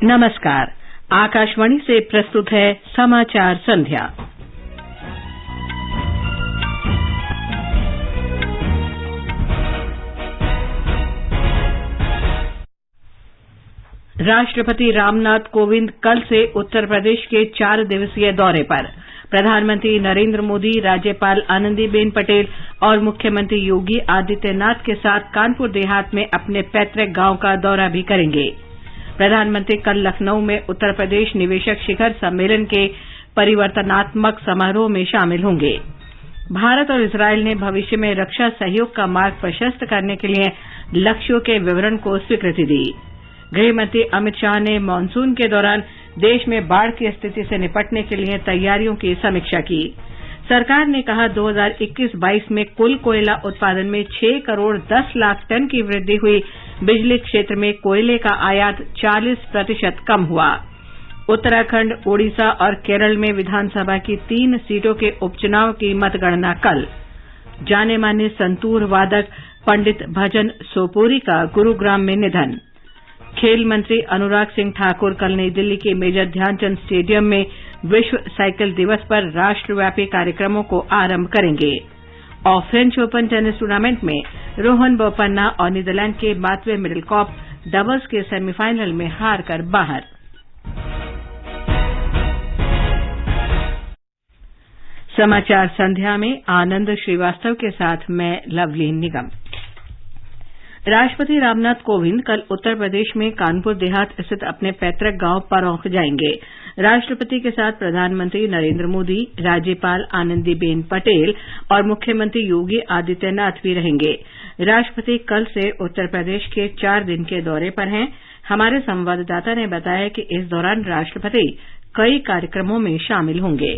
नमस्कार। आकाशवाणी से प्रस्तुत है समाचार संध्या। राष्ट्रपति रामनाथ कोविंद कल से उत्तर प्रदेश के 4 दिवसीय दौरे पर। प्रधानमंत्री नरेंद्र मोदी, राज्यपाल आनंदीबेन पटेल और मुख्यमंत्री योगी आदित्यनाथ के साथ कानपुर देहात में अपने पैतृक गांव का दौरा भी करेंगे। प्रधानमंत्री कल लखनऊ में उत्तर प्रदेश निवेशक शिखर सम्मेलन के परिवर्तनात्मक समारोह में शामिल होंगे। भारत और इस्रायल ने भविष्य में रक्षा सहयोग का मार्ग प्रशस्त करने के लिए लक्ष्यों के विवरण को स्वीकृति दी। गृहमंत्री अमित शाह ने मानसून के दौरान देश में बाढ़ की स्थिति से निपटने के लिए तैयारियों की समीक्षा की। सरकार ने कहा 2021-22 में कुल कोयला उत्पादन में 6 करोड़ 10 लाख टन की वृद्धि हुई। बिजली क्षेत्र में कोयले का आयात 40% कम हुआ। उत्तराखंड, ओडिशा और केरल में विधानसभा की 3 सीटों के उपचुनाव की मतगणना कल। जाने माने संतूर वादक पंडित भजन सोपोरी का गुरुग्राम में निधन। खेल मंत्री अनुराग सिंह ठाकुर कल नई दिल्ली के मेजर ध्यानचंद स्टेडियम में विश्व साइकिल दिवस पर राष्ट्रव्यापी कार्यक्रमों को आरंभ करेंगे। और फ्रेंच ओपन टेनिस टूर्नामेंट में रोहन बोपन्ना और नीदरलैंड के मात्वे मिडलकॉप डबल्स के सेमीफाइनल में हारकर बाहर। समाचार संध्या में आनंद श्रीवास्तव के साथ मैं लवलीन निगम। राष्ट्रपति रामनाथ कोविंद कल उत्तर प्रदेश में कानपुर देहात स्थित अपने पैतृक गांव परौख जाएंगे। राष्ट्रपति के साथ प्रधानमंत्री नरेंद्र मोदी, राज्यपाल आनंदीबेन पटेल और मुख्यमंत्री योगी आदित्यनाथ भी रहेंगे। राष्ट्रपति कल से उत्तर प्रदेश के 4 दिन के दौरे पर हैं। हमारे संवाददाता ने बताया कि इस दौरान राष्ट्रपति कई कार्यक्रमों में शामिल होंगे।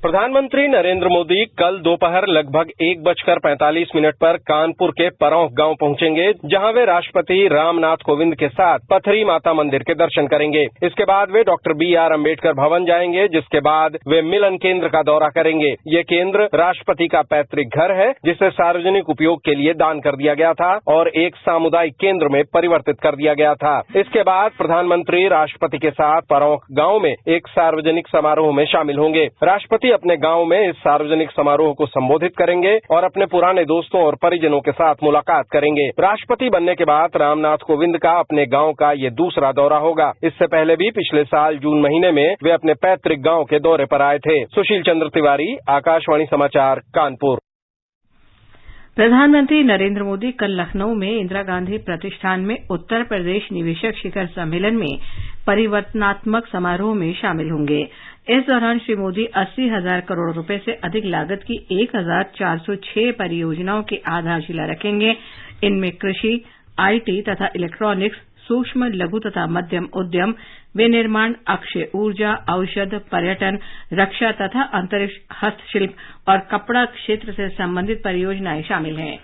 प्रधानमंत्री नरेंद्र मोदी कल दोपहर लगभग 1:45 पर कानपुर के परौख गांव पहुंचेंगे, जहां वे राष्ट्रपति रामनाथ कोविंद के साथ पथरी माता मंदिर के दर्शन करेंगे। इसके बाद वे डॉक्टर BR अम्बेडकर भवन जाएंगे, जिसके बाद वे मिलन केंद्र का दौरा करेंगे। ये केंद्र राष्ट्रपति का पैतृक घर है, जिसे सार्वजनिक उपयोग के लिए दान कर दिया गया था और एक सामुदायिक केंद्र में परिवर्तित कर दिया गया था। इसके बाद प्रधानमंत्री राष्ट्रपति के साथ परौख गांव में एक सार्वजनिक समारोह में शामिल होंगे। राष्ट्रपति अपने गांव में इस सार्वजनिक समारोह को संबोधित करेंगे और अपने पुराने दोस्तों और परिजनों के साथ मुलाकात करेंगे। राष्ट्रपति बनने के बाद रामनाथ कोविंद का अपने गांव का ये दूसरा दौरा होगा। इससे पहले भी पिछले साल जून महीने में वे अपने पैतृक गांव के दौरे पर आए थे। सुशील चंद्र तिवारी, आकाशवाणी समाचार, कानपुर। प्रधानमंत्री नरेंद्र मोदी कल लखनऊ में इंदिरा गांधी प्रतिष्ठान में उत्तर प्रदेश निवेशक शिखर सम्मेलन में परिवर्तनात्मक समारोह में शामिल होंगे। इस दौरान श्री मोदी 80,000 करोड़ रुपए से अधिक लागत की 1,406 परियोजनाओं की आधारशिला रखेंगे। इनमें कृषि, IT तथा इलेक्ट्रॉनिक्स, सूक्ष्म, लघु तथा मध्यम उद्यम, विनिर्माण, अक्षय ऊर्जा, औषध, पर्यटन, रक्षा तथा अंतरिक्ष, हस्तशिल्प और कपड़ा क्षेत्र से संबंधित परियोजनाएं शामिल हैं।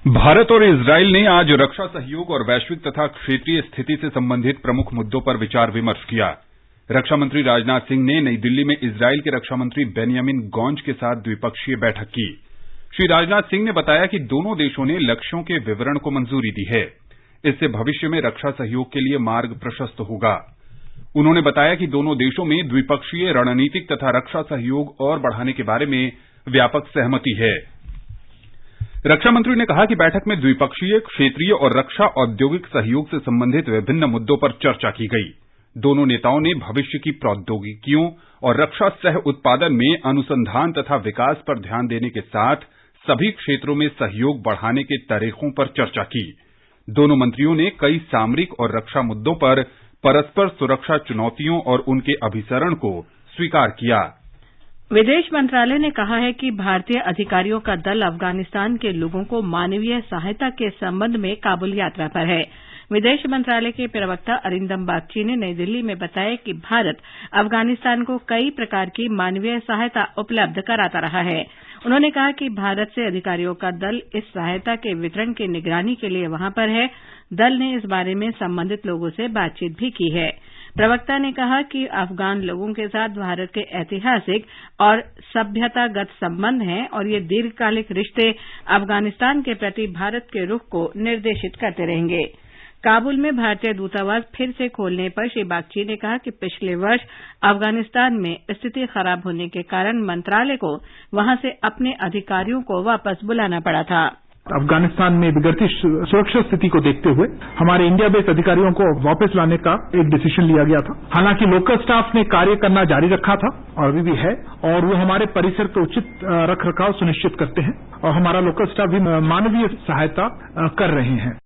भारत और इस्रायल ने आज रक्षा सहयोग और वैश्विक तथा क्षेत्रीय स्थिति से संबंधित प्रमुख मुद्दों पर विचार विमर्श किया। रक्षा मंत्री राजनाथ सिंह ने नई दिल्ली में इस्रायल के रक्षा मंत्री बेन्यामिन गौंज के साथ द्विपक्षीय बैठक की। श्री राजनाथ सिंह ने बताया कि दोनों देशों ने लक्ष्यों के विवरण को मंजूरी दी है। इससे भविष्य में रक्षा सहयोग के लिए मार्ग प्रशस्त होगा। उन्होंने बताया कि दोनों देशों में द्विपक्षीय रणनीतिक तथा रक्षा सहयोग और बढ़ाने के बारे में व्यापक सहमति है। रक्षा मंत्री ने कहा कि बैठक में द्विपक्षीय, क्षेत्रीय और रक्षा औद्योगिक सहयोग से संबंधित विभिन्न मुद्दों पर चर्चा की गई। दोनों नेताओं ने भविष्य की प्रौद्योगिकियों और रक्षा सह उत्पादन में अनुसंधान तथा विकास पर ध्यान देने के साथ सभी क्षेत्रों में सहयोग बढ़ाने के तरीकों पर चर्चा की। दोनों मंत्रियों ने कई सामरिक और रक्षा मुद्दों पर परस्पर सुरक्षा चुनौतियों और उनके अभिसरण को स्वीकार किया। विदेश मंत्रालय ने कहा है कि भारतीय अधिकारियों का दल अफगानिस्तान के लोगों को मानवीय सहायता के संबंध में काबुल यात्रा पर है। विदेश मंत्रालय के प्रवक्ता अरिंदम बागची ने नई दिल्ली में बताया कि भारत अफगानिस्तान को कई प्रकार की मानवीय सहायता उपलब्ध कराता रहा है। उन्होंने कहा कि भारत से अधिकारियों का दल इस सहायता के वितरण की निगरानी के लिए वहां पर है। दल ने इस बारे में संबंधित लोगों से बातचीत भी की है। प्रवक्ता ने कहा कि अफगान लोगों के साथ भारत के ऐतिहासिक और सभ्यतागत संबंध हैं और ये दीर्घकालिक रिश्ते अफगानिस्तान के प्रति भारत के रुख को निर्देशित करते रहेंगे। काबुल में भारतीय दूतावास फिर से खोलने पर श्री बागची ने कहा कि पिछले वर्ष अफगानिस्तान में स्थिति खराब होने के कारण मंत्रालय को वहां से अपने अधिकारियों को वापस बुलाना पड़ा था। अफगानिस्तान में बिगड़ती सुरक्षा स्थिति को देखते हुए हमारे इंडिया बेस्ड अधिकारियों को वापस लाने का एक डिसीजन लिया गया था। हालांकि लोकल स्टाफ ने कार्य करना जारी रखा था और अभी भी है, और वो हमारे परिसर का उचित रखरखाव सुनिश्चित करते हैं और हमारा लोकल स्टाफ भी मानवीय सहायता कर रहे हैं।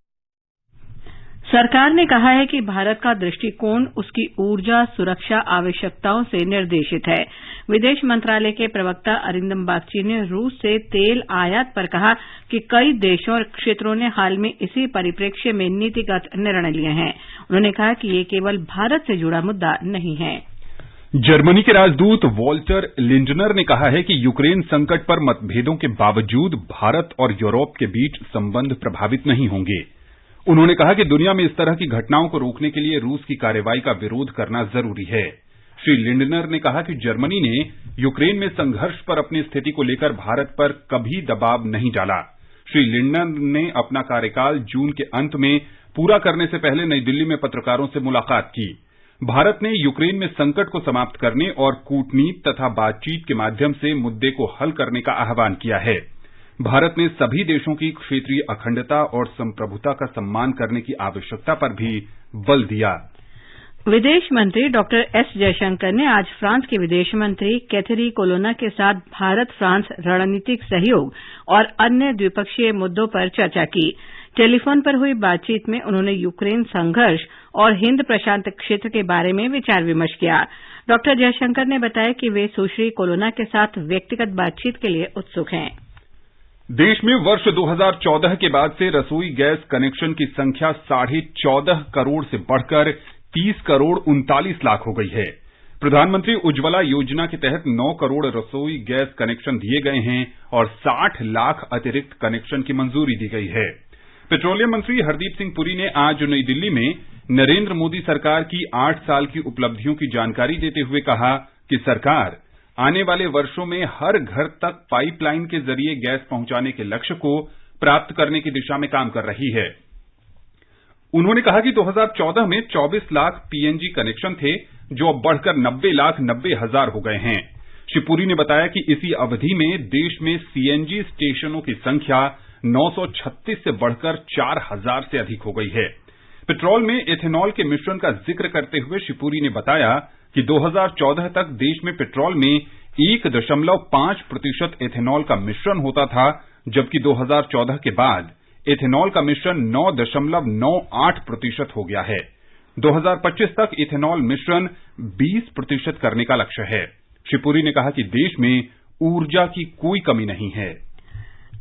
सरकार ने कहा है कि भारत का दृष्टिकोण उसकी ऊर्जा सुरक्षा आवश्यकताओं से निर्देशित है। विदेश मंत्रालय के प्रवक्ता अरिंदम बागची ने रूस से तेल आयात पर कहा कि कई देशों और क्षेत्रों ने हाल में इसी परिप्रेक्ष्य में नीतिगत निर्णय लिए हैं। उन्होंने कहा कि ये केवल भारत से जुड़ा मुद्दा नहीं है। जर्मनी के राजदूत वॉल्टर लिंडनर ने कहा है कि यूक्रेन संकट पर मतभेदों के बावजूद भारत और यूरोप के बीच संबंध प्रभावित नहीं होंगे। उन्होंने कहा कि दुनिया में इस तरह की घटनाओं को रोकने के लिए रूस की कार्रवाई का विरोध करना जरूरी है। श्री लिंडनर ने कहा कि जर्मनी ने यूक्रेन में संघर्ष पर अपनी स्थिति को लेकर भारत पर कभी दबाव नहीं डाला। श्री लिंडनर ने अपना कार्यकाल जून के अंत में पूरा करने से पहले नई दिल्ली में पत्रकारों से मुलाकात की। भारत ने यूक्रेन में संकट को समाप्त करने और कूटनीति तथा बातचीत के माध्यम से मुद्दे को हल करने का आह्वान किया है। भारत ने सभी देशों की क्षेत्रीय अखंडता और संप्रभुता का सम्मान करने की आवश्यकता पर भी बल दिया। विदेश मंत्री डॉक्टर एस जयशंकर ने आज फ्रांस के विदेश मंत्री कैथरी कोलोना के साथ भारत फ्रांस रणनीतिक सहयोग और अन्य द्विपक्षीय मुद्दों पर चर्चा की। टेलीफोन पर हुई बातचीत में उन्होंने यूक्रेन संघर्ष और हिंद प्रशांत क्षेत्र के बारे में विचार विमर्श किया। डॉक्टर जयशंकर ने बताया कि वे सुश्री कोलोना के साथ व्यक्तिगत बातचीत के लिए उत्सुक हैं। देश में वर्ष 2014 के बाद से रसोई गैस कनेक्शन की संख्या 14.5 करोड़ से बढ़कर 30 करोड़ 39 लाख हो गई है। प्रधानमंत्री उज्ज्वला योजना के तहत 9 करोड़ रसोई गैस कनेक्शन दिए गए हैं और 60 लाख अतिरिक्त कनेक्शन की मंजूरी दी गई है। पेट्रोलियम मंत्री हरदीप सिंह पुरी ने आज नई दिल्ली में नरेंद्र मोदी सरकार की 8 साल की उपलब्धियों की जानकारी देते हुए कहा कि सरकार आने वाले वर्षों में हर घर तक पाइपलाइन के जरिए गैस पहुंचाने के लक्ष्य को प्राप्त करने की दिशा में काम कर रही है। उन्होंने कहा कि 2014 में 24 लाख पीएनजी कनेक्शन थे, जो अब बढ़कर 90,90,000 हो गए हैं। श्री पुरी ने बताया कि इसी अवधि में देश में सीएनजी स्टेशनों की संख्या 936 से बढ़कर 4,000 से अधिक हो गई है। पेट्रोल में एथेनॉल के मिश्रण का जिक्र करते हुए श्री पुरी ने बताया कि 2014 तक देश में पेट्रोल में 1.5% एथेनॉल का मिश्रण होता था, जबकि 2014 के बाद एथेनॉल का मिश्रण 9.98% हो गया है। 2025 तक एथेनॉल मिश्रण 20% करने का लक्ष्य है। श्री पुरी ने कहा कि देश में ऊर्जा की कोई कमी नहीं है।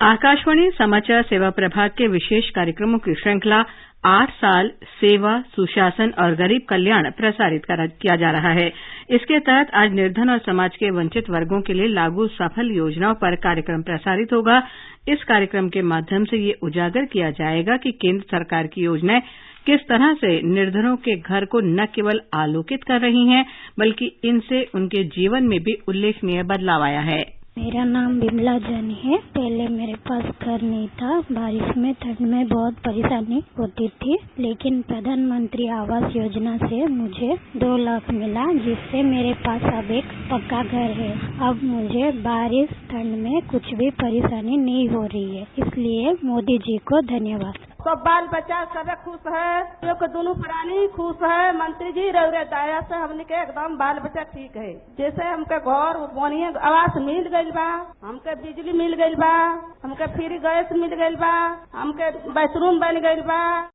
आकाशवाणी समाचार सेवा प्रभाग के विशेष कार्यक्रमों की श्रृंखला 8 साल सेवा सुशासन और गरीब कल्याण प्रसारित किया जा रहा है। इसके तहत आज निर्धन और समाज के वंचित वर्गों के लिए लागू सफल योजनाओं पर कार्यक्रम प्रसारित होगा। इस कार्यक्रम के माध्यम से ये उजागर किया जाएगा कि केंद्र सरकार की योजनाएं किस तरह से निर्धनों के घर को न केवल आलोकित कर रही हैं, बल्कि इनसे उनके जीवन में भी उल्लेखनीय बदलाव आया है। मेरा नाम बिमला जानी है। पहले मेरे पास घर नहीं था। बारिश में ठंड में बहुत परेशानी होती थी, लेकिन प्रधानमंत्री आवास योजना से मुझे 2 लाख मिला, जिससे मेरे पास अब एक पक्का घर है। अब मुझे बारिश ठंड में कुछ भी परेशानी नहीं हो रही है, इसलिए मोदी जी को धन्यवाद। सब बाल बच्चा सब खुश है, दोनों प्राणी खुश है। मंत्री जी रौरे दया से हमने के एकदम बाल बच्चा ठीक है। जैसे हमके घर बढ़िया आवास मिल गई बा, हमके बिजली मिल गई बा, हमके फ्री गैस मिल गई बा, हमके बाथरूम बन गई बा।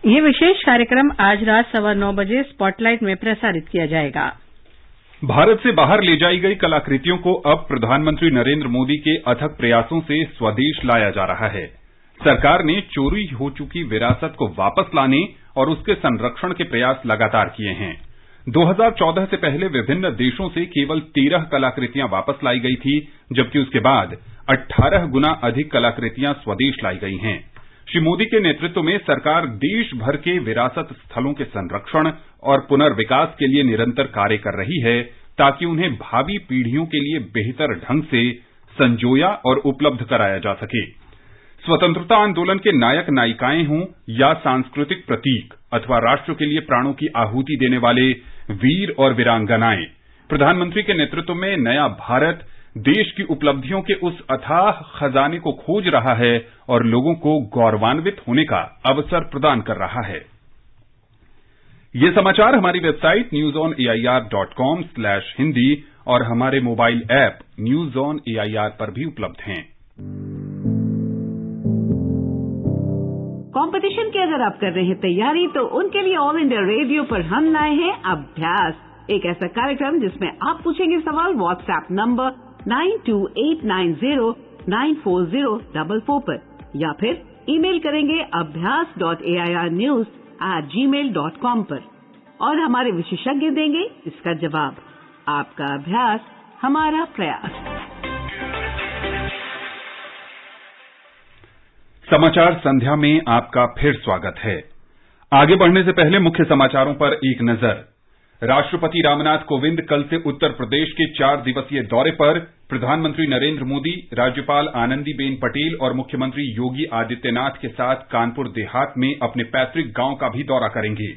ये विशेष कार्यक्रम आज रात 9:15 बजे स्पॉटलाइट में प्रसारित किया जाएगा। भारत से बाहर ले जाई गई कलाकृतियों को अब प्रधानमंत्री नरेंद्र मोदी के अथक प्रयासों से स्वदेश लाया जा रहा है। सरकार ने चोरी हो चुकी विरासत को वापस लाने और उसके संरक्षण के प्रयास लगातार किए हैं। 2014 से पहले विभिन्न देशों से केवल 13 कलाकृतियां वापस लाई गई थी, जबकि उसके बाद 18 गुना अधिक कलाकृतियां स्वदेश लाई गई हैं। श्री मोदी के नेतृत्व में सरकार देश भर के विरासत स्थलों के संरक्षण और पुनर्विकास के लिए निरंतर कार्य कर रही है, ताकि उन्हें भावी पीढ़ियों के लिए बेहतर ढंग से संजोया और उपलब्ध कराया जा सके। स्वतंत्रता आंदोलन के नायक नायिकाएं हों या सांस्कृतिक प्रतीक अथवा राष्ट्र के लिए प्राणों की आहुति देने वाले वीर और वीरांगनाएं, प्रधानमंत्री के नेतृत्व में नया भारत देश की उपलब्धियों के उस अथाह खजाने को खोज रहा है और लोगों को गौरवान्वित होने का अवसर प्रदान कर रहा है। ये समाचार हमारी वेबसाइट newsonair.com/hindi और हमारे mobile app news on AIR पर भी उपलब्ध हैं। कंपटीशन की अगर आप कर रहे हैं तैयारी, तो उनके लिए ऑल इंडिया रेडियो पर हम लाए हैं अभ्यास, एक ऐसा कार्यक्रम जिसमें आप पूछेंगे सवाल व्हाट्सएप नंबर 9289094044 पर, या फिर ईमेल करेंगे abhyas.airnews@gmail.com पर, और हमारे विशेषज्ञ देंगे इसका जवाब। आपका अभ्यास हमारा प्रयास। समाचार संध्या में आपका फिर स्वागत है। आगे बढ़ने से पहले मुख्य समाचारों पर एक नजर। राष्ट्रपति रामनाथ कोविंद कल से उत्तर प्रदेश के 4 दिवसीय दौरे पर प्रधानमंत्री नरेंद्र मोदी, राज्यपाल आनंदीबेन पटेल और मुख्यमंत्री योगी आदित्यनाथ के साथ कानपुर देहात में अपने पैतृक गांव का भी दौरा करेंगे।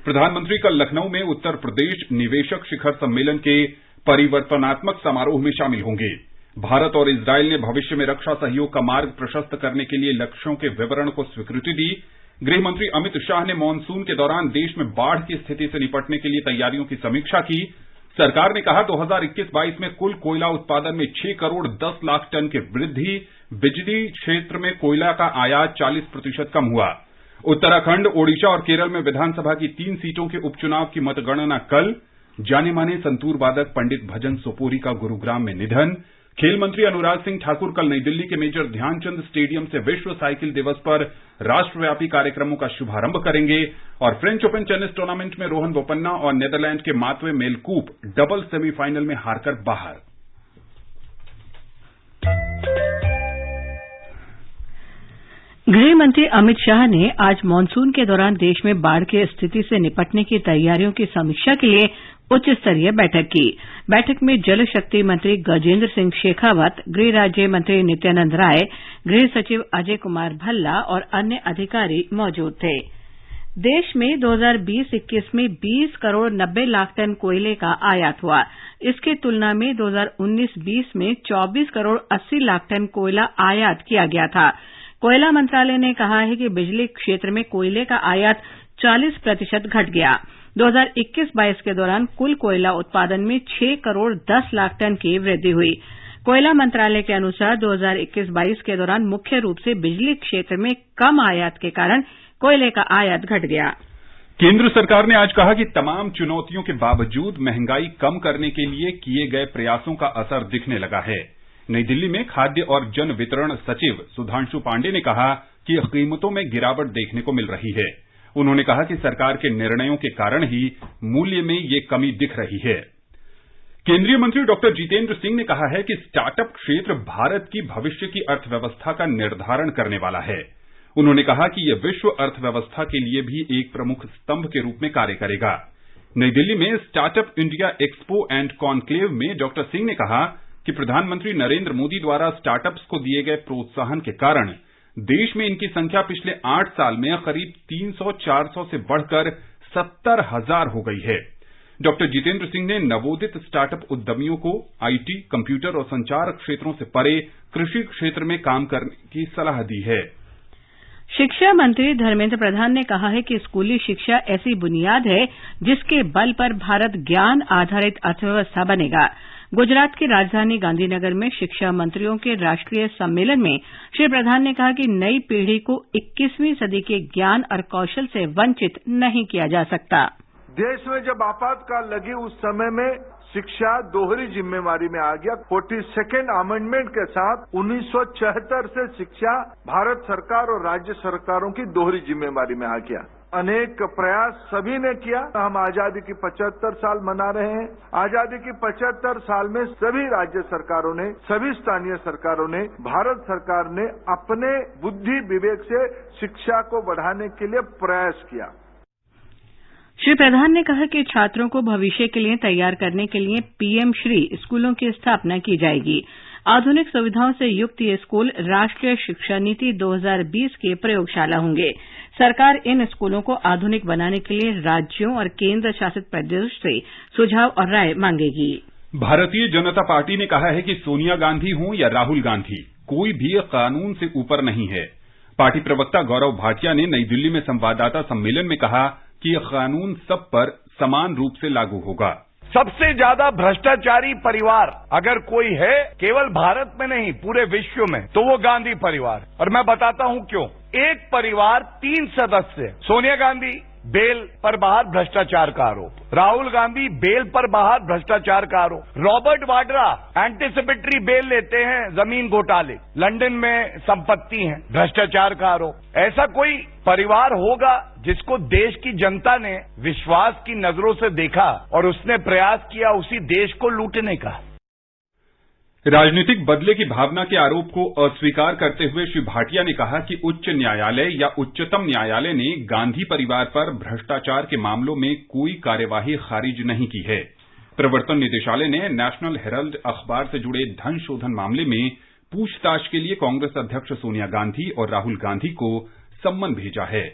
प्रधानमंत्री कल लखनऊ में उत्तर प्रदेश निवेशक शिखर सम्मेलन के परिवर्तनात्मक समारोह में शामिल होंगे। भारत और इजरायल ने भविष्य में रक्षा सहयोग का मार्ग प्रशस्त करने के लिए लक्ष्यों के विवरण को स्वीकृति दी। गृहमंत्री अमित शाह ने मानसून के दौरान देश में बाढ़ की स्थिति से निपटने के लिए तैयारियों की समीक्षा की। सरकार ने कहा 2021-22 में कुल कोयला उत्पादन में 6 करोड़ 10 लाख टन की वृद्धि। बिजली क्षेत्र में कोयला का आयात 40% कम हुआ। उत्तराखंड, ओडिशा और केरल में विधानसभा की 3 सीटों के उपचुनाव की मतगणना कल। जाने माने संतूर वादक पंडित भजन सोपोरी का गुरुग्राम में निधन। खेल मंत्री अनुराग सिंह ठाकुर कल नई दिल्ली के मेजर ध्यानचंद स्टेडियम से विश्व साइकिल दिवस पर राष्ट्रव्यापी कार्यक्रमों का शुभारंभ करेंगे। और फ्रेंच ओपन टेनिस टूर्नामेंट में रोहन बोपन्ना और नेदरलैंड के मातवे मेलकूप डबल सेमीफाइनल में हारकर बाहर। गृह मंत्री अमित शाह ने आज मानसून के दौरान देश में बाढ़ की स्थिति से निपटने की तैयारियों की समीक्षा के लिए उच्च स्तरीय बैठक की। बैठक में जल शक्ति मंत्री गजेंद्र सिंह शेखावत, गृह राज्य मंत्री नित्यानंद राय, गृह सचिव अजय कुमार भल्ला और अन्य अधिकारी मौजूद थे। देश में 2020-21 में 20 करोड़ 90 लाख टन कोयले का आयात हुआ। इसकी तुलना में 2019-20 में 24 करोड़ 80 लाख टन कोयला आयात किया गया था। कोयला मंत्रालय ने कहा है कि बिजली क्षेत्र में कोयले का आयात 40% घट गया। 2021-22 के दौरान कुल कोयला उत्पादन में 6 करोड़ 10 लाख टन की वृद्धि हुई। कोयला मंत्रालय के अनुसार 2021-22 के दौरान मुख्य रूप से बिजली क्षेत्र में कम आयात के कारण कोयले का आयात घट गया। केंद्र सरकार ने आज कहा कि तमाम चुनौतियों के बावजूद महंगाई कम करने के लिए किए गए प्रयासों का असर दिखने लगा है। नई दिल्ली में खाद्य और जन वितरण सचिव सुधांशु पांडे ने कहा कि कीमतों में गिरावट देखने को मिल रही है। उन्होंने कहा कि सरकार के निर्णयों के कारण ही मूल्य में ये कमी दिख रही है। केंद्रीय मंत्री डॉक्टर जितेंद्र सिंह ने कहा है कि स्टार्टअप क्षेत्र भारत की भविष्य की अर्थव्यवस्था का निर्धारण करने वाला है। उन्होंने कहा कि यह विश्व अर्थव्यवस्था के लिए भी एक प्रमुख स्तंभ के रूप में कार्य करेगा। नई दिल्ली में startup India expo and conclave में डॉक्टर सिंह ने कहा कि प्रधानमंत्री नरेंद्र मोदी द्वारा स्टार्टअप्स को दिए गए प्रोत्साहन के कारण देश में इनकी संख्या पिछले 8 साल में करीब 300-400 से बढ़कर 70,000 हो गई है। डॉक्टर जितेंद्र सिंह ने नवोदित स्टार्टअप उद्यमियों को आईटी, कंप्यूटर और संचार क्षेत्रों से परे कृषि क्षेत्र में काम करने की सलाह दी है। शिक्षा मंत्री धर्मेंद्र प्रधान ने कहा है कि स्कूली शिक्षा ऐसी बुनियाद है जिसके बल पर भारत ज्ञान आधारित अर्थव्यवस्था बनेगा। गुजरात की राजधानी गांधीनगर में शिक्षा मंत्रियों के राष्ट्रीय सम्मेलन में श्री प्रधान ने कहा कि नई पीढ़ी को 21वीं सदी के ज्ञान और कौशल से वंचित नहीं किया जा सकता। देश में जब आपातकाल लगी उस समय में शिक्षा दोहरी जिम्मेवारी में आ गया। 42nd अमेंडमेंट के साथ 1976 से शिक्षा भारत सरकार और राज्य सरकारों की दोहरी जिम्मेवारी में आ गया। अनेक प्रयास सभी ने किया। हम आजादी की 75 साल मना रहे हैं। आजादी की 75 साल में सभी राज्य सरकारों ने, सभी स्थानीय सरकारों ने, भारत सरकार ने अपने बुद्धि विवेक से शिक्षा को बढ़ाने के लिए प्रयास किया। श्री प्रधान ने कहा कि छात्रों को भविष्य के लिए तैयार करने के लिए पीएम श्री स्कूलों की स्थापना की जाएगी। आधुनिक सुविधाओं से युक्त ये स्कूल राष्ट्रीय शिक्षा नीति 2020 के प्रयोगशाला होंगे। सरकार इन स्कूलों को आधुनिक बनाने के लिए राज्यों और केंद्र शासित प्रदेशों से सुझाव और राय मांगेगी। भारतीय जनता पार्टी ने कहा है कि सोनिया गांधी हों या राहुल गांधी, कोई भी कानून से ऊपर नहीं है। पार्टी प्रवक्ता गौरव भाटिया ने नई दिल्ली में संवाददाता सम्मेलन में कहा कि यह कानून सब पर समान रूप से लागू होगा। सबसे ज्यादा भ्रष्टाचारी परिवार अगर कोई है केवल भारत में नहीं पूरे विश्व में, तो वो गांधी परिवार। और मैं बताता हूं क्यों। एक परिवार 3 सदस्य, सोनिया गांधी बेल पर बाहर भ्रष्टाचार का आरोप, राहुल गांधी बेल पर बाहर भ्रष्टाचार का आरोप, रॉबर्ट वाड्रा एंटीसिपेटरी बेल लेते हैं जमीन घोटाले, लंदन में संपत्ति है, भ्रष्टाचार का आरोप। ऐसा कोई परिवार होगा जिसको देश की जनता ने विश्वास की नजरों से देखा और उसने प्रयास किया उसी देश को लूटने का। राजनीतिक बदले की भावना के आरोप को अस्वीकार करते हुए श्री भाटिया ने कहा कि उच्च न्यायालय या उच्चतम न्यायालय ने गांधी परिवार पर भ्रष्टाचार के मामलों में कोई कार्यवाही खारिज नहीं की है। प्रवर्तन निदेशालय ने नेशनल हेराल्ड अखबार से जुड़े धन शोधन मामले में पूछताछ के लिए कांग्रेस अध्यक्ष सोनिया गांधी और राहुल गांधी को सम्मन भेजा है।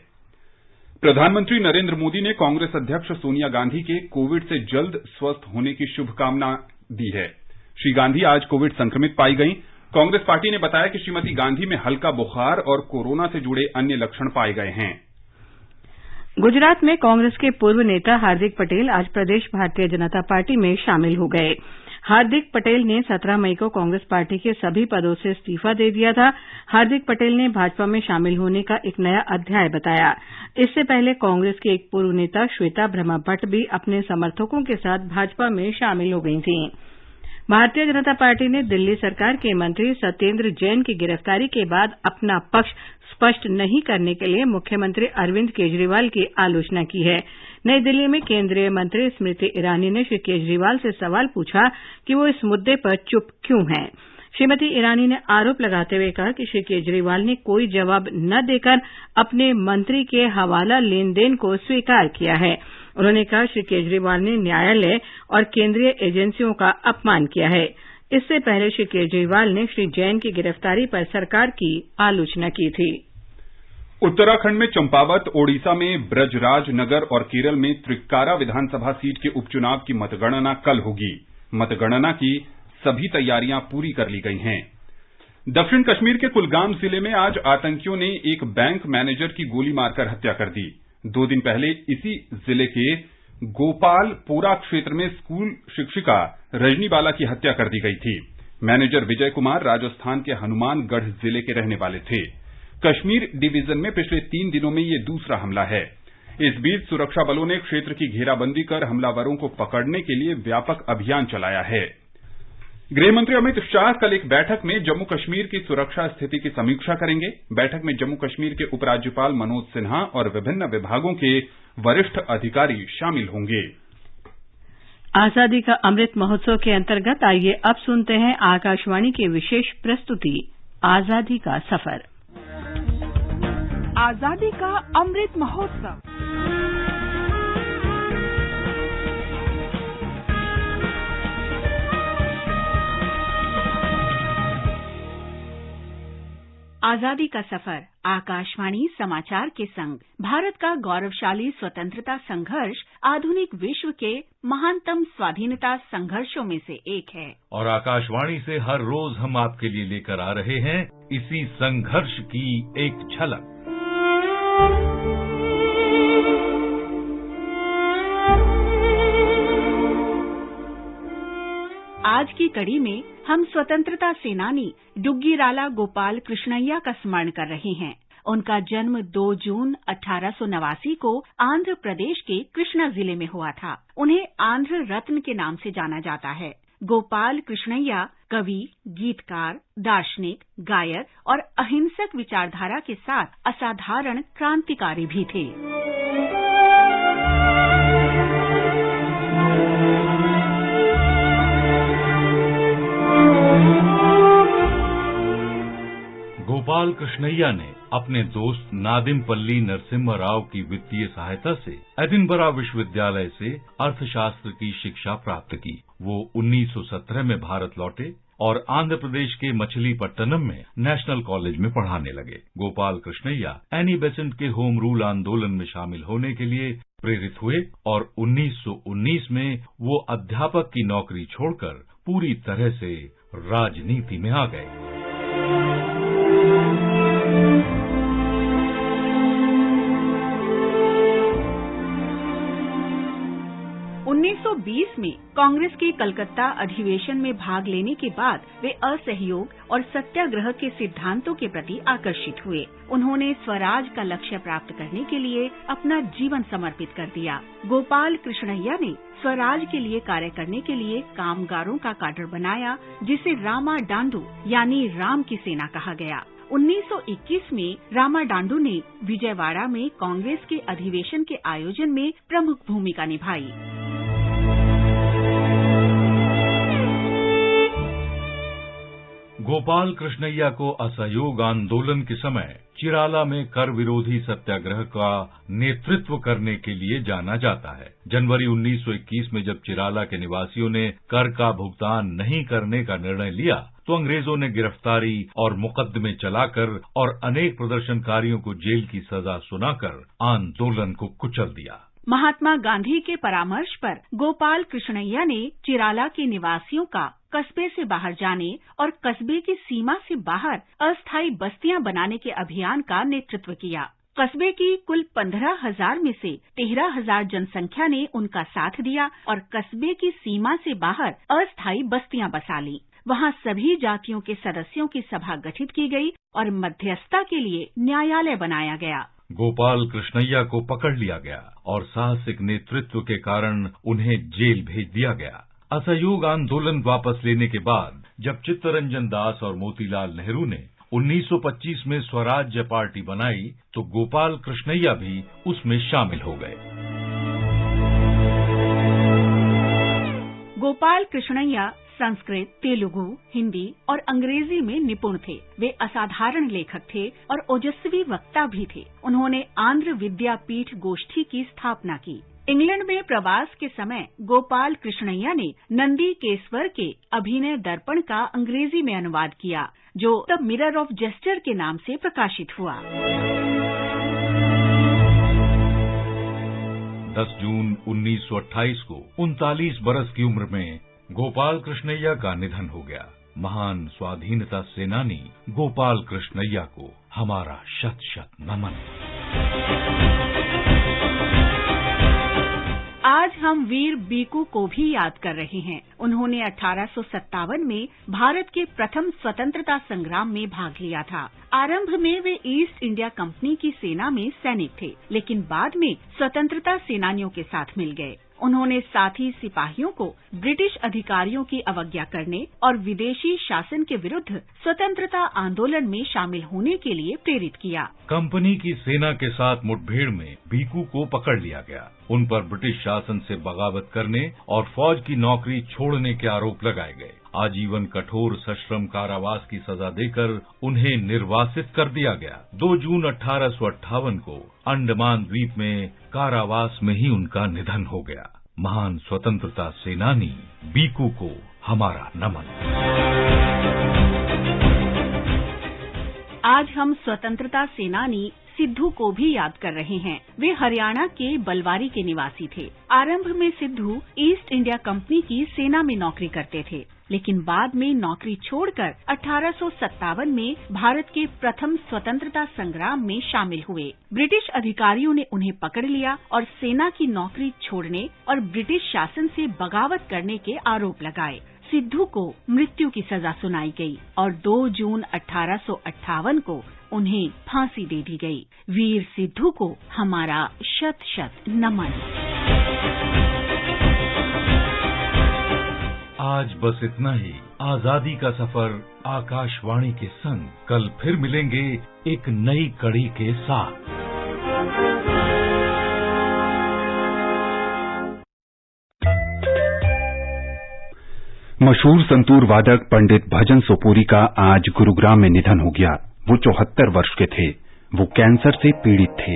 प्रधानमंत्री नरेंद्र मोदी ने कांग्रेस अध्यक्ष सोनिया गांधी के कोविड से जल्द स्वस्थ होने की शुभकामना दी है। श्री गांधी आज कोविड संक्रमित पाई गईं। कांग्रेस पार्टी ने बताया कि श्रीमती गांधी में हल्का बुखार और कोरोना से जुड़े अन्य लक्षण पाए गए हैं। गुजरात में कांग्रेस के पूर्व नेता हार्दिक पटेल आज प्रदेश भारतीय जनता पार्टी में शामिल हो गए। हार्दिक पटेल ने 17 मई को कांग्रेस पार्टी के सभी पदों से इस्तीफा दे दिया था। हार्दिक पटेल ने भाजपा में शामिल होने का एक नया अध्याय बताया। इससे पहले कांग्रेस की एक पूर्व नेता श्वेता ब्रह्मा भट्ट भी अपने समर्थकों के साथ भाजपा में शामिल हो गई थीं। भारतीय जनता पार्टी ने दिल्ली सरकार के मंत्री सत्येंद्र जैन की गिरफ्तारी के बाद अपना पक्ष स्पष्ट नहीं करने के लिए मुख्यमंत्री अरविंद केजरीवाल की आलोचना की है। नई दिल्ली में केंद्रीय मंत्री स्मृति ईरानी ने श्री केजरीवाल से सवाल पूछा कि वो इस मुद्दे पर चुप क्यों हैं। श्रीमती ईरानी ने आरोप लगाते हुए कहा कि श्री केजरीवाल ने कोई जवाब न देकर अपने मंत्री के हवाला लेन देन को स्वीकार किया है। उन्होंने कहा श्री केजरीवाल ने न्यायालय और केंद्रीय एजेंसियों का अपमान किया है। इससे पहले श्री केजरीवाल ने श्री जैन की गिरफ्तारी पर सरकार की आलोचना की थी। उत्तराखंड में चंपावत, ओडिशा में ब्रजराज नगर और केरल में त्रिक्कारा विधानसभा सीट के उपचुनाव की मतगणना कल होगी। मतगणना की सभी तैयारियां पूरी कर ली गई हैं। दक्षिण कश्मीर के कुलगाम जिले में आज आतंकियों ने एक बैंक मैनेजर की गोली मारकर हत्या कर दी। 2 दिन पहले इसी जिले के गोपालपोरा क्षेत्र में स्कूल शिक्षिका रजनी बाला की हत्या कर दी गई थी। मैनेजर विजय कुमार राजस्थान के हनुमानगढ़ जिले के रहने वाले थे। कश्मीर डिवीजन में पिछले 3 दिनों में ये दूसरा हमला है। इस बीच सुरक्षा बलों ने क्षेत्र की घेराबंदी कर हमलावरों को पकड़ने के लिए व्यापक अभियान चलाया है। गृहमंत्री अमित शाह कल एक बैठक में जम्मू कश्मीर की सुरक्षा स्थिति की समीक्षा करेंगे। बैठक में जम्मू कश्मीर के उपराज्यपाल मनोज सिन्हा और विभिन्न विभागों के वरिष्ठ अधिकारी शामिल होंगे। आजादी का अमृत महोत्सव के अंतर्गत आइए अब सुनते हैं आकाशवाणी की विशेष प्रस्तुति आजादी का सफर। आजादी का अमृत महोत्सव। आजादी का सफर आकाशवाणी समाचार के संग भारत का गौरवशाली स्वतंत्रता संघर्ष आधुनिक विश्व के महानतम स्वाधीनता संघर्षों में से एक है और आकाशवाणी से हर रोज हम आपके लिए लेकर आ रहे हैं इसी संघर्ष की एक झलक। आज की कड़ी में हम स्वतंत्रता सेनानी डुग्गीराला गोपाल कृष्णैया का स्मरण कर रहे हैं। उनका जन्म 2 जून 1889 को आंध्र प्रदेश के कृष्णा जिले में हुआ था। उन्हें आंध्र रत्न के नाम से जाना जाता है। गोपाल कृष्णैया कवि, गीतकार, दार्शनिक, गायक और अहिंसक विचारधारा के साथ असाधारण क्रांतिकारी भी थे। गोपाल कृष्णैया ने अपने दोस्त नादिमपल्ली नरसिम्हा राव की वित्तीय सहायता से एडिनबरा विश्वविद्यालय से अर्थशास्त्र की शिक्षा प्राप्त की। वो 1917 में भारत लौटे और आंध्र प्रदेश के मछलीपट्टनम में नेशनल कॉलेज में पढ़ाने लगे। गोपाल कृष्णैया एनी बेसेंट के होम रूल आंदोलन में शामिल होने के लिए प्रेरित हुए और 1919 में वो अध्यापक की नौकरी छोड़कर पूरी तरह से राजनीति में आ गए। 1920 में कांग्रेस के कलकत्ता अधिवेशन में भाग लेने के बाद वे असहयोग और सत्याग्रह के सिद्धांतों के प्रति आकर्षित हुए। उन्होंने स्वराज का लक्ष्य प्राप्त करने के लिए अपना जीवन समर्पित कर दिया। गोपाल कृष्णैया ने स्वराज के लिए कार्य करने के लिए कामगारों का काडर बनाया, जिसे रामा डांडू यानी राम की सेना कहा गया। 1921 में रामा डांडू ने विजयवाड़ा में कांग्रेस के अधिवेशन के आयोजन में प्रमुख भूमिका निभाई। गोपाल कृष्णैया को असहयोग आंदोलन के समय चिराला में कर विरोधी सत्याग्रह का नेतृत्व करने के लिए जाना जाता है। जनवरी 1921 में जब चिराला के निवासियों ने कर का भुगतान नहीं करने का निर्णय लिया, तो अंग्रेजों ने गिरफ्तारी और मुकदमे चलाकर और अनेक प्रदर्शनकारियों को जेल की सजा सुनाकर आंदोलन को कुचल दिया। महात्मा गांधी के परामर्श पर गोपाल कृष्णैया ने चिराला के निवासियों का कस्बे से बाहर जाने और कस्बे की सीमा से बाहर अस्थायी बस्तियां बनाने के अभियान का नेतृत्व किया। कस्बे की कुल 15,000 में से 13,000 जनसंख्या ने उनका साथ दिया और कस्बे की सीमा से बाहर अस्थायी बस्तियां बसा लीं। वहां सभी जातियों के सदस्यों की सभा गठित की गई और मध्यस्थता के लिए न्यायालय बनाया गया। गोपाल कृष्णैया को पकड़ लिया गया और साहसिक नेतृत्व के कारण उन्हें जेल भेज दिया गया। असहयोग आंदोलन वापस लेने के बाद जब चित्तरंजन दास और मोतीलाल नेहरू ने 1925 में स्वराज्य पार्टी बनाई, तो गोपाल कृष्णैया भी उसमें शामिल हो गए। गोपाल कृष्णैया संस्कृत, तेलुगु, हिंदी और अंग्रेजी में निपुण थे। वे असाधारण लेखक थे और ओजस्वी वक्ता भी थे। उन्होंने आंध्र विद्यापीठ गोष्ठी की स्थापना की। इंग्लैंड में प्रवास के समय गोपाल कृष्णैया ने नंदी केसवर के अभिनय दर्पण का अंग्रेजी में अनुवाद किया, जो द मिरर ऑफ जेस्टर के नाम से प्रकाशित हुआ। 10 जून 1928 को 39 बरस की उम्र में गोपाल कृष्णैया का निधन हो गया। महान स्वाधीनता सेनानी गोपाल कृष्णैया को हमारा शत शत नमन। आज हम वीर बीकू को भी याद कर रहे हैं। उन्होंने 1857 में भारत के प्रथम स्वतंत्रता संग्राम में भाग लिया था। आरंभ में वे ईस्ट इंडिया कंपनी की सेना में सैनिक थे, लेकिन बाद में स्वतंत्रता सेनानियों के साथ मिल गए। उन्होंने साथी सिपाहियों को ब्रिटिश अधिकारियों की अवज्ञा करने और विदेशी शासन के विरुद्ध स्वतंत्रता आंदोलन में शामिल होने के लिए प्रेरित किया। कंपनी की सेना के साथ मुठभेड़ में बीकू को पकड़ लिया गया। उन पर ब्रिटिश शासन से बगावत करने और फौज की नौकरी छोड़ने के आरोप लगाए गए। आजीवन कठोर सश्रम कारावास की सजा देकर उन्हें निर्वासित कर दिया गया। 2 जून 1858 को अंडमान द्वीप में कारावास में ही उनका निधन हो गया। महान स्वतंत्रता सेनानी बीकू को हमारा नमन। आज हम स्वतंत्रता सेनानी सिद्धू को भी याद कर रहे हैं। वे हरियाणा के बलवारी के निवासी थे। आरंभ में सिद्धू ईस्ट इंडिया कंपनी की सेना में नौकरी करते थे, लेकिन बाद में नौकरी छोड़कर 1857 में भारत के प्रथम स्वतंत्रता संग्राम में शामिल हुए। ब्रिटिश अधिकारियों ने उन्हें पकड़ लिया और सेना की नौकरी छोड़ने और ब्रिटिश शासन से बगावत करने के आरोप लगाए। सिद्धू को मृत्यु की सजा सुनाई गई और 2 जून 1858 को उन्हें फांसी दे दी गई। वीर सिद्धू को हमारा शत शत नमन। आज बस इतना ही। आजादी का सफर आकाशवाणी के संग। कल फिर मिलेंगे एक नई कड़ी के साथ। मशहूर संतूर वादक पंडित भजन सोपोरी का आज गुरुग्राम में निधन हो गया। वो 74 वर्ष के थे। वो कैंसर से पीड़ित थे।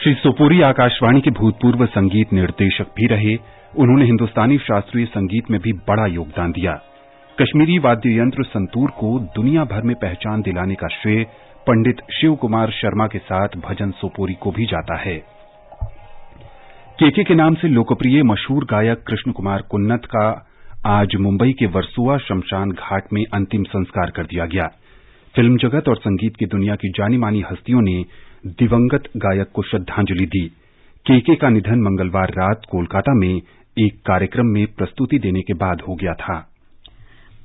श्री सोपोरी आकाशवाणी के भूतपूर्व संगीत निर्देशक भी रहे। उन्होंने हिंदुस्तानी शास्त्रीय संगीत में भी बड़ा योगदान दिया। कश्मीरी वाद्य यंत्र संतूर को दुनिया भर में पहचान दिलाने का श्रेय पंडित शिव कुमार शर्मा के साथ भजन सोपोरी को भी जाता है। केके के नाम से लोकप्रिय मशहूर गायक कृष्ण कुमार कुन्नत का आज मुंबई के वर्सोवा शमशान घाट में अंतिम संस्कार कर दिया गया। फिल्म जगत और संगीत की दुनिया की जानी मानी हस्तियों ने दिवंगत गायक को श्रद्धांजलि दी। केके का निधन मंगलवार रात कोलकाता में एक कार्यक्रम में प्रस्तुति देने के बाद हो गया था।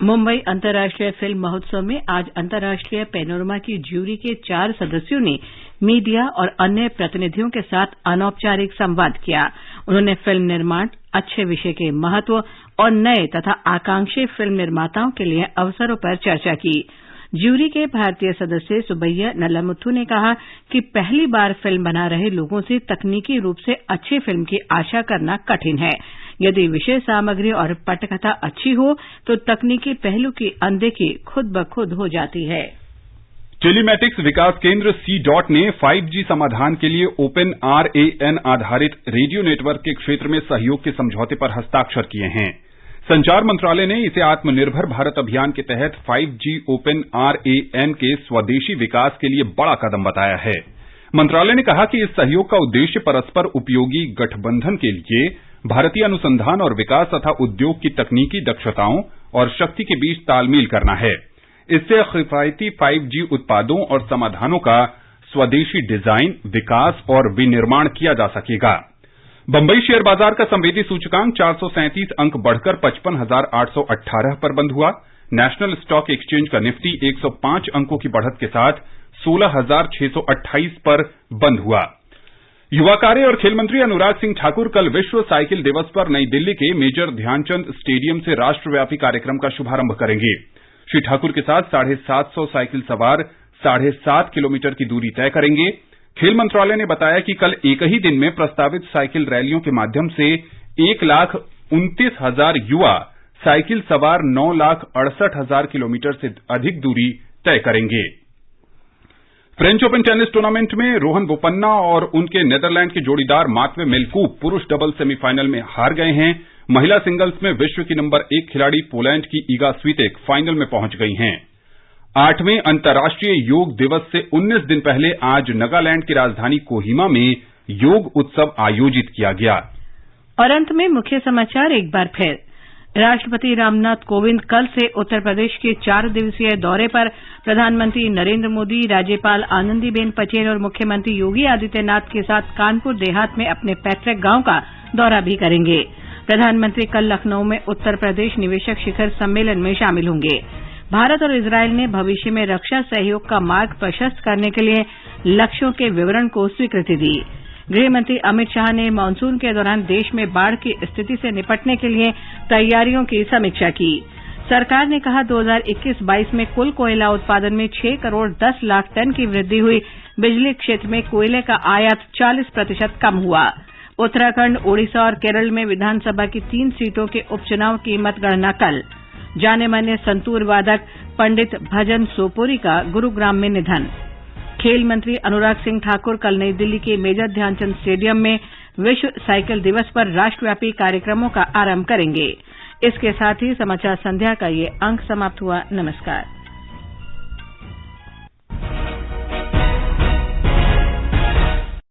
मुंबई अंतर्राष्ट्रीय फिल्म महोत्सव में आज अंतर्राष्ट्रीय पैनोरमा की ज्यूरी के 4 सदस्यों ने मीडिया और अन्य प्रतिनिधियों के साथ अनौपचारिक संवाद किया। उन्होंने फिल्म निर्माण, अच्छे विषय के महत्व और नए तथा आकांक्षी फिल्म निर्माताओं के लिए अवसरों पर चर्चा की। ज्यूरी के भारतीय सदस्य सुबैया नल्लामुथु ने कहा कि पहली बार फिल्म बना रहे लोगों से तकनीकी रूप से अच्छी फिल्म की आशा करना कठिन है। यदि विषय सामग्री और पटकथा अच्छी हो तो तकनीकी पहलू की अनदेखी खुद ब खुद हो जाती है। टेलीमैटिक्स विकास केंद्र C. ने 5G समाधान के लिए ओपन RAN आधारित रेडियो नेटवर्क के क्षेत्र में सहयोग के समझौते पर हस्ताक्षर किए हैं। संचार मंत्रालय ने इसे आत्मनिर्भर भारत अभियान के तहत 5G ओपन RAN के स्वदेशी विकास के लिए बड़ा कदम बताया है। मंत्रालय ने कहा कि इस सहयोग का उद्देश्य परस्पर उपयोगी गठबंधन के लिए भारतीय अनुसंधान और विकास तथा उद्योग की तकनीकी दक्षताओं और शक्ति के बीच तालमेल करना है। इससे किफायती 5G उत्पादों और समाधानों का स्वदेशी डिजाइन, विकास और विनिर्माण किया जा सकेगा। बंबई शेयर बाजार का संवेदी सूचकांक 437 अंक बढ़कर 55,818 पर बंद हुआ। नेशनल स्टॉक एक्सचेंज का निफ्टी 105 अंकों की बढ़त के साथ 16,628 पर बंद हुआ। युवा कार्य और खेल मंत्री अनुराग सिंह ठाकुर कल विश्व साइकिल दिवस पर नई दिल्ली के मेजर ध्यानचंद स्टेडियम से राष्ट्रव्यापी कार्यक्रम का शुभारंभ करेंगे। श्री ठाकुर के साथ 750 साइकिल सवार 7.5 किलोमीटर की दूरी तय करेंगे। खेल मंत्रालय ने बताया कि कल एक ही दिन में प्रस्तावित साइकिल रैलियों के माध्यम से 1,29,000 युवा साइकिल सवार 9,68,000 किलोमीटर से अधिक दूरी तय करेंगे। फ्रेंच ओपन टेनिस टूर्नामेंट में रोहन बोपन्ना और उनके नीदरलैंड के जोड़ीदार मार्कवे मेलकूप पुरुष डबल सेमीफाइनल में हार गए हैं। महिला सिंगल्स में विश्व की नंबर 1 खिलाड़ी पोलैंड की ईगा स्वीतेक फाइनल में पहुंच गई हैं। 8वें अंतर्राष्ट्रीय योग दिवस से 19 दिन पहले आज नागालैंड की राजधानी कोहिमा में योग उत्सव आयोजित किया गया। और अंत में मुख्य समाचार एक बार फिर। राष्ट्रपति रामनाथ कोविंद कल से उत्तर प्रदेश के 4 दिवसीय दौरे पर प्रधानमंत्री नरेंद्र मोदी, राज्यपाल आनंदीबेन पटेल और मुख्यमंत्री योगी आदित्यनाथ के साथ कानपुर देहात में अपने पैतृक गांव का दौरा भी करेंगे। प्रधानमंत्री कल लखनऊ में उत्तर प्रदेश निवेशक शिखर सम्मेलन में शामिल होंगे। भारत और इजरायल ने भविष्य में रक्षा सहयोग का मार्ग प्रशस्त करने के लिए लक्ष्यों के विवरण को स्वीकृति दी। गृहमंत्री अमित शाह ने मानसून के दौरान देश में बाढ़ की स्थिति से निपटने के लिए तैयारियों की समीक्षा की। सरकार ने कहा 2021-22 में कुल कोयला उत्पादन में 6 करोड़ 10 लाख टन की वृद्धि हुई। बिजली क्षेत्र में कोयले का आयात 40% कम हुआ। उत्तराखंड, ओडिशा और केरल में विधानसभा की 3 सीटों के उपचुनाव की मतगणना कल। जाने माने संतूर वादक पंडित भजन सोपोरी का गुरुग्राम में निधन। खेल मंत्री अनुराग सिंह ठाकुर कल नई दिल्ली के मेजर ध्यानचंद स्टेडियम में विश्व साइकिल दिवस पर राष्ट्रव्यापी कार्यक्रमों का आरंभ करेंगे। इसके साथ ही समाचार संध्या का ये अंक समाप्त हुआ। नमस्कार।